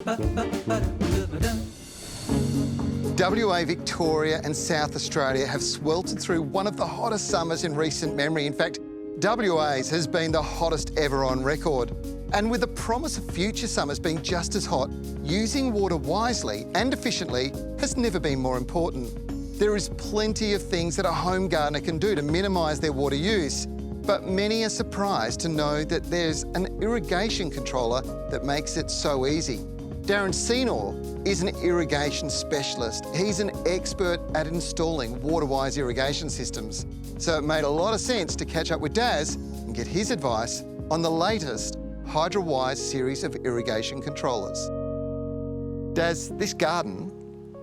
WA, Victoria and South Australia have sweltered through one of the hottest summers in recent memory. In fact, WA's has been the hottest ever on record. And with the promise of future summers being just as hot, using water wisely and efficiently has never been more important. There is plenty of things that a home gardener can do to minimise their water use, but many are surprised to know that there's an irrigation controller that makes it so easy. Darren is an irrigation specialist. He's an expert at installing water-wise irrigation systems. So it made a lot of sense to catch up with Daz and get his advice on the latest HydroWise series of irrigation controllers. Daz, this garden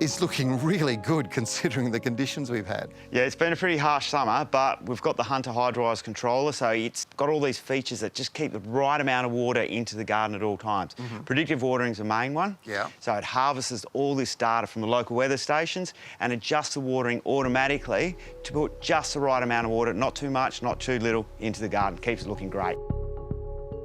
is looking really good considering the conditions we've had. Yeah, it's been a pretty harsh summer, but we've got the Hunter HydroWise controller, so it's got all these features that just keep the right amount of water into the garden at all times. Predictive watering is the main one. Yeah. So it harvests all this data from the local weather stations and adjusts the watering automatically to put just the right amount of water, not too much, not too little, into the garden. Keeps it looking great.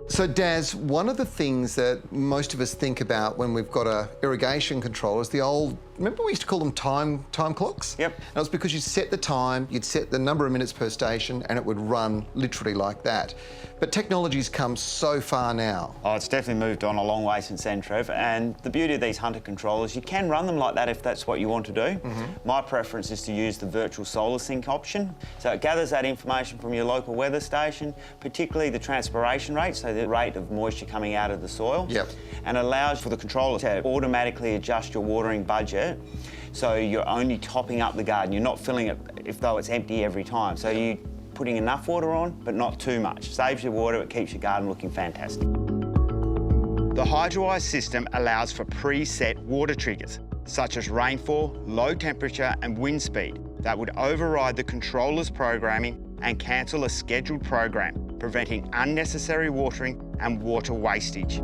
So Daz, one of the things that most of us think about when we've got a irrigation controller is the old, remember we used to call them time clocks? Yep. And it was because you'd set the time, you'd set the number of minutes per station and it would run literally like that. But technology's come so far now. Oh, it's definitely moved on a long way since then, Trev. And the beauty of these Hunter controllers, you can run them like that if that's what you want to do. My preference is to use the virtual solar sync option. So it gathers that information from your local weather station, particularly the transpiration rate, so the rate of moisture coming out of the soil. Yep. And allows for the controller to automatically adjust your watering budget. So you're only topping up the garden. You're not filling it if though it's empty every time. So you're putting enough water on, but not too much. Saves you water, it keeps your garden looking fantastic. The HydroWise system allows for preset water triggers, such as rainfall, low temperature and wind speed, that would override the controller's programming and cancel a scheduled program, preventing unnecessary watering and water wastage.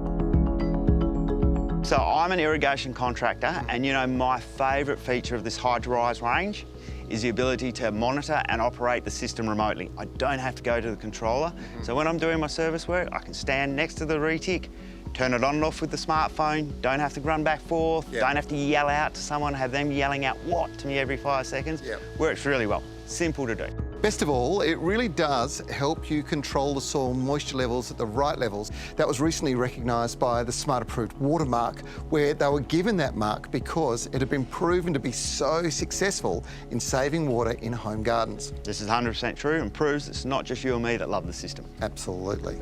So I'm an irrigation contractor, and you know my favourite feature of this HydroWise range is the ability to monitor and operate the system remotely. I don't have to go to the controller. So when I'm doing my service work, I can stand next to the retic, turn it on and off with the smartphone, don't have to run back and forth, don't have to yell out to someone, have them yelling out what to me every 5 seconds. Works really well, simple to do. Best of all, it really does help you control the soil moisture levels at the right levels. That was recently recognised by the Smart Approved Water Mark, where they were given that mark because it had been proven to be so successful in saving water in home gardens. This is 100% true and proves it's not just you and me that love the system. Absolutely.